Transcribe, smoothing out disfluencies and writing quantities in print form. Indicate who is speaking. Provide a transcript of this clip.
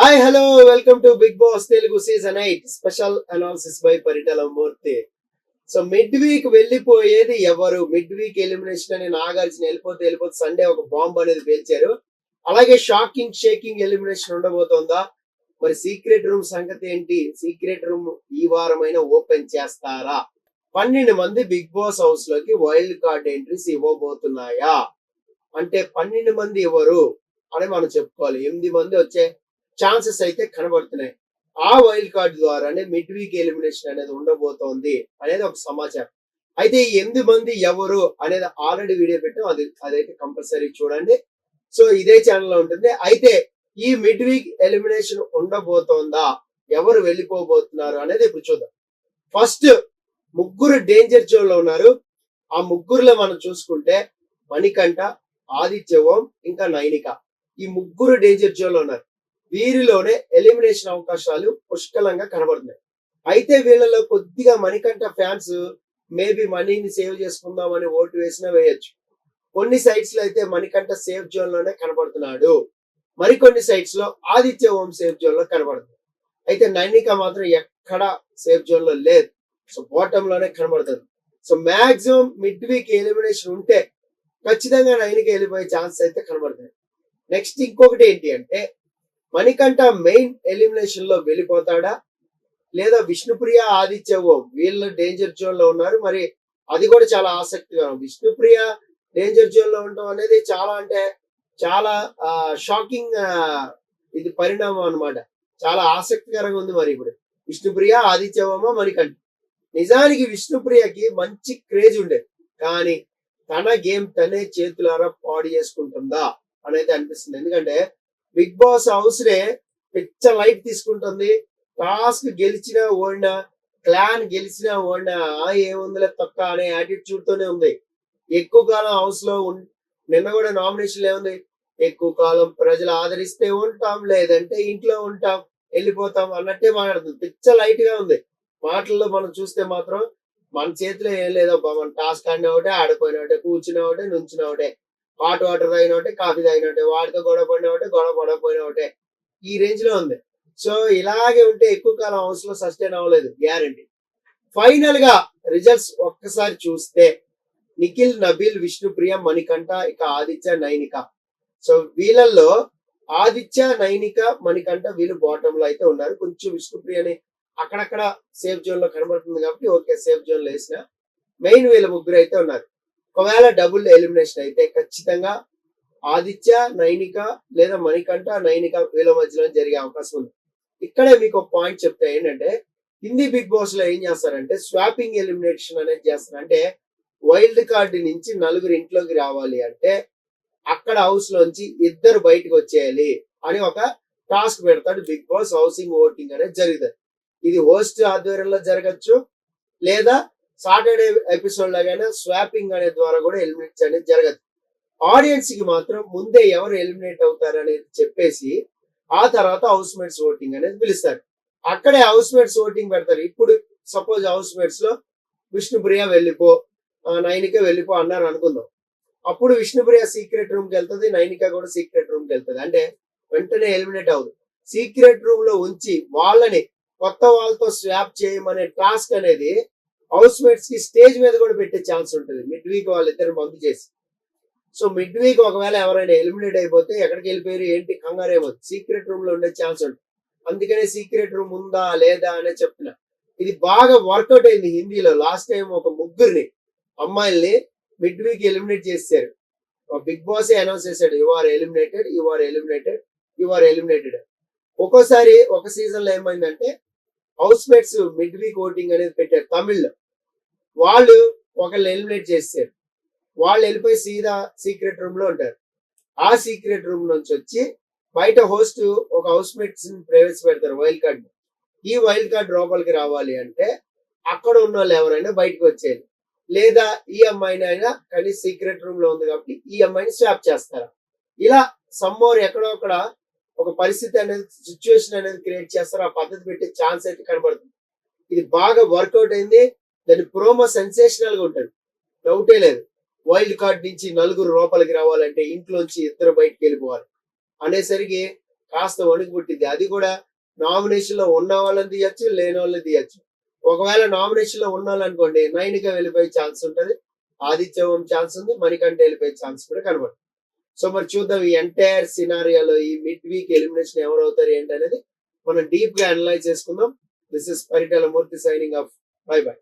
Speaker 1: Hi hello welcome to Bigg Boss Telugu season 8 special analysis by Paritala Murthy. So mid week వెళ్ళిపోయేది ఎవరు? Mid week elimination అని నాగార్జున వెళ్ళిపోతే Sunday ఒక bomb అనేది పేల్చారు. అలాగే షాకింగ్ షేకింగ్ ఎలిమినేషన్ ఉండబోతోందా? మరి సీక్రెట్ రూమ్ సంగతి ఏంటి? సీక్రెట్ రూమ్ ఈ వారమైనా ఓపెన్ చేస్తారా? 12 మంది బిగ్ బాస్ హౌస్ లోకి వైల్డ్ కార్డ్ ఎంట్రీస్ ఇవ్వబోతున్నాయా? అంటే 12 మంది ఎవరు అని మనం చెప్పుకోవాలి. 8 మంది వచ్చే ఛాన్సెస్ అయితే కనబడుతున్నాయి. ఆ వైల్డ్ కార్డ్ ద్వారానే మిడ్ వీక్ ఎలిమినేషన్ అనేది ఉండబోతోంది అనేది ఒక సమాచారం. అయితే ఈ 8 మంది ఎవరు అనేది ఆల్రెడీ వీడియో పెట్టాం, అదైతే కంపల్సరీ చూడండి. సో ఇదే ఛానల్లో ఉంటుంది. అయితే ఈ మిడ్ వీక్ ఎలిమినేషన్ ఉండబోతోందా, ఎవరు వెళ్ళిపోబోతున్నారు అనేది ఇప్పుడు చూద్దాం. ఫస్ట్ ముగ్గురు డేంజర్ జోన్ లో ఉన్నారు. ఆ ముగ్గురులో మనం చూసుకుంటే మణికంఠ, ఆదిత్య ఓం, ఇంకా నైనిక, ఈ ముగ్గురు డేంజర్ జోన్ లో ఉన్నారు. వీరిలోనే ఎలిమినేషన్ అవకాశాలు పుష్కలంగా కనబడుతున్నాయి. అయితే వీళ్ళలో కొద్దిగా మణికంఠ ఫ్యాన్స్ మేబీ మనీని సేవ్ చేసుకుందామని ఓటు వేసినా వేయొచ్చు. కొన్ని సైట్స్ లో అయితే మణికంఠ సేఫ్ జోన్ లోనే కనబడుతున్నాడు. మరికొన్ని సైట్స్ లో ఆదిత్య ఓం సేఫ్ జోన్ లో కనబడుతుంది. అయితే నైనిక మాత్రం ఎక్కడ సేఫ్ జోన్ లో లేదు. సో బాటమ్ లోనే కనబడుతుంది. So maximum mid week elimination ఉంటే ఖచ్చితంగా నైనిక వెళ్ళిపోయే ఛాన్స్ అయితే కనబడుతుంది. నెక్స్ట్ ఇంకొకటి ఏంటి అంటే, మణికంఠ మెయిన్ ఎలిమినేషన్ లో వెళ్ళిపోతాడా, లేదా విష్ణుప్రియ, ఆదిత్య ఓం వీళ్ళు డేంజర్ జోన్ లో ఉన్నారు. మరి అది కూడా చాలా ఆసక్తికరం. విష్ణుప్రియ డేంజర్ జోన్ లో ఉండటం అనేది చాలా షాకింగ్ ఇది పరిణామం అన్నమాట. చాలా ఆసక్తికరంగా ఉంది. మరి ఇప్పుడు విష్ణుప్రియ, ఆదిత్య ఓమ, మణికంఠ. నిజానికి విష్ణుప్రియకి మంచి క్రేజ్ ఉండేది, కానీ తన గేమ్ తనే చేతులారా పాడు చేసుకుంటుందా అనేది అనిపిస్తుంది. ఎందుకంటే బిగ్ బాస్ హౌస్ నే పిచ్చ లైట్ తీసుకుంటుంది. టాస్క్ గెలిచినా ఓడినా, క్లాన్ గెలిచినా ఓడినా ఏముందిలే తక్క అనే యాటిట్యూడ్ తోనే ఉంది. ఎక్కువ కాలం హౌస్ లో నిన్న కూడా నామినేషన్ ఏముంది, ఎక్కువ కాలం ప్రజలు ఆదరిస్తే ఉంటాం, లేదంటే ఇంట్లో ఉంటాం, వెళ్ళిపోతాం అన్నట్టే మాట్లాడుతుంది. పిచ్చ లైట్ గా ఉంది మాటల్లో. మనం చూస్తే మాత్రం మన చేతిలో ఏం లేదబ్బా, మన టాస్క్ ఆడిన ఒకటే, ఆడిపోయిన ఒకటే, కూర్చున్న ఒకటే, నుంచిన ఒకటే, హాట్ వాటర్ తాగిన ఒకటే, కాఫీ తాగిన ఒకటే, వాడితో గొడవ పడిన ఒకటే, గొడవ పడకపోయిన ఒకటే, ఈ రేంజ్ లో ఉంది. సో ఇలాగే ఉంటే ఎక్కువ కాలం హౌస్ లో సస్టైన్ అవ్వలేదు గ్యారంటీ. ఫైనల్ గా రిజల్ట్స్ ఒక్కసారి చూస్తే నిఖిల్, నబీల్, విష్ణుప్రియ, మణికంఠ, ఇక ఆదిత్య, నైనిక. సో వీళ్ళల్లో ఆదిత్య, నైనిక, మణికంఠ వీళ్ళు బాటమ్ లో అయితే ఉన్నారు. కొంచెం విష్ణుప్రియని అక్కడక్కడ సేఫ్ జోన్ లో కనబడుతుంది కాబట్టి ఓకే, సేఫ్ జోన్ లో వేసిన మెయిన్ వీళ్ళ ముగ్గురు అయితే ఉన్నారు. ఒకవేళ డబుల్ ఎలిమినేషన్ అయితే ఖచ్చితంగా ఆదిత్య, నైనిక లేదా మణికంఠ, నైనిక వీళ్ళ మధ్యలో జరిగే అవకాశం ఉంది. ఇక్కడే మీకు ఒక పాయింట్ చెప్తే ఏంటంటే, హిందీ బిగ్ బాస్ లో ఏం చేస్తారంటే స్వాపింగ్ ఎలిమినేషన్ అనేది చేస్తారు. అంటే వైల్డ్ కార్డ్ నుంచి 4 ఇంట్లోకి రావాలి అంటే అక్కడ హౌస్ లోంచి 2 బయటకు వచ్చేయాలి అని ఒక టాస్క్ పెడతాడు బిగ్ బాస్. హౌసింగ్ ఓటింగ్ అనేది జరుగుతుంది. ఇది హోస్ట్ ఆధ్వర్యంలో జరగచ్చు, లేదా సాటర్డే ఎపిసోడ్ లాగానే స్వాపింగ్ అనే ద్వారా కూడా ఎలిమినేట్ అనేది జరగదు. ఆడియన్స్ కి మాత్రం ముందే ఎవరు ఎలిమినేట్ అవుతారు అనేది చెప్పేసి ఆ తర్వాత హౌస్ మేట్స్ ఓటింగ్ అనేది పిలుస్తారు. అక్కడే హౌస్ మేట్స్ ఓటింగ్ పెడతారు. ఇప్పుడు సపోజ్ హౌస్ మేట్స్ లో విష్ణుప్రియ వెళ్ళిపో, నైనిక వెళ్ళిపో అన్నారు అనుకుందాం. అప్పుడు విష్ణుప్రియ సీక్రెట్ రూమ్ కి వెళ్తుంది, నైనిక కూడా సీక్రెట్ రూమ్ కి వెళ్తుంది. అంటే వెంటనే ఎలిమినేట్ అవ్వదు. సీక్రెట్ రూమ్ లో ఉంచి వాళ్ళని కొత్త వాళ్ళతో స్వాప్ చేయమనే టాస్క్ అనేది హౌస్ మేట్స్ కి స్టేజ్ మీద కూడా పెట్టే ఛాన్స్ ఉంటుంది మిడ్ వీక్ వాళ్ళిద్దరు పంపి చేసి. సో మిడ్ వీక్ ఒకవేళ ఎవరైనా ఎలిమినేట్ అయిపోతే ఎక్కడికి వెళ్ళిపోయారు ఏంటి కంగారేమో, సీక్రెట్ రూమ్ లో ఉండే ఛాన్స్ ఉంటుంది. అందుకనే సీక్రెట్ రూమ్ ఉందా లేదా అనే చెప్తున్నా. ఇది బాగా వర్కౌట్ అయింది హిందీలో. లాస్ట్ టైం ఒక ముగ్గురిని అమ్మాయిల్ని మిడ్ వీక్ ఎలిమినేట్ చేశారు. బిగ్ బాస్ అనౌన్స్ చేశాడు, you are eliminated, you are eliminated, you are eliminated. ఒక్కోసారి ఒక సీజన్ లో ఏమైందంటే house mates mid week voting అనేది పెట్టారు తమిళ్లో. వాళ్ళు ఒకళ్ళు ఎలిమినేట్ చేశారు. వాళ్ళు వెళ్ళిపోయి సీదా సీక్రెట్ రూమ్ లో ఉంటారు. ఆ సీక్రెట్ రూమ్ నుంచి వచ్చి బయట హోస్ట్ ఒక హౌస్ మేట్స్ ప్రవేశపెడతారు వైల్డ్ కార్డ్. ఈ వైల్డ్ కార్డ్ లోపలికి రావాలి అంటే అక్కడ ఉన్న వాళ్ళు ఎవరైనా బయటకు వచ్చేది, లేదా ఈ అమ్మాయిని అయినా కానీ సీక్రెట్ రూమ్ లో ఉంది కాబట్టి ఈ అమ్మాయిని స్వాప్ చేస్తారా. ఇలా సమ్మోర్ ఎక్కడో అక్కడ ఒక పరిస్థితి అనేది, సిచ్యువేషన్ అనేది క్రియేట్ చేస్తారు. ఆ పద్ధతి పెట్టే ఛాన్స్ అయితే కనబడుతుంది. ఇది బాగా వర్కౌట్ అయింది. దాని ప్రోమో సెన్సేషనల్ గా ఉంటుంది, డౌటే లేదు. వైల్డ్ కార్డ్ నుంచి 4 లోపలికి రావాలంటే ఇంట్లోంచి 2 బయటకు వెళ్ళిపోవాలి అనేసరికి కాస్త వణుకు పుట్టింది. అది కూడా నామినేషన్ లో ఉన్న వాళ్ళని తీయచ్చు, లేని వాళ్ళని తీయచ్చు. ఒకవేళ నామినేషన్ లో ఉన్న వాళ్ళు అనుకోండి, నైనిక వెళ్ళిపోయే ఛాన్స్ ఉంటది, ఆదిత్య ఓం ఛాన్స్ ఉంది, మణికంఠ వెళ్ళిపోయే ఛాన్స్ కూడా కనబడుతుంది. సో మరి చూద్దాం ఈ ఎంటైర్ సినారియోలో ఈ మిడ్ వీక్ ఎలిమినేషన్ ఎవరు అవుతారు ఏంటి అనేది మనం డీప్ గా అనలైజ్ చేసుకుందాం. This is Paritala Murthy signing off. By by.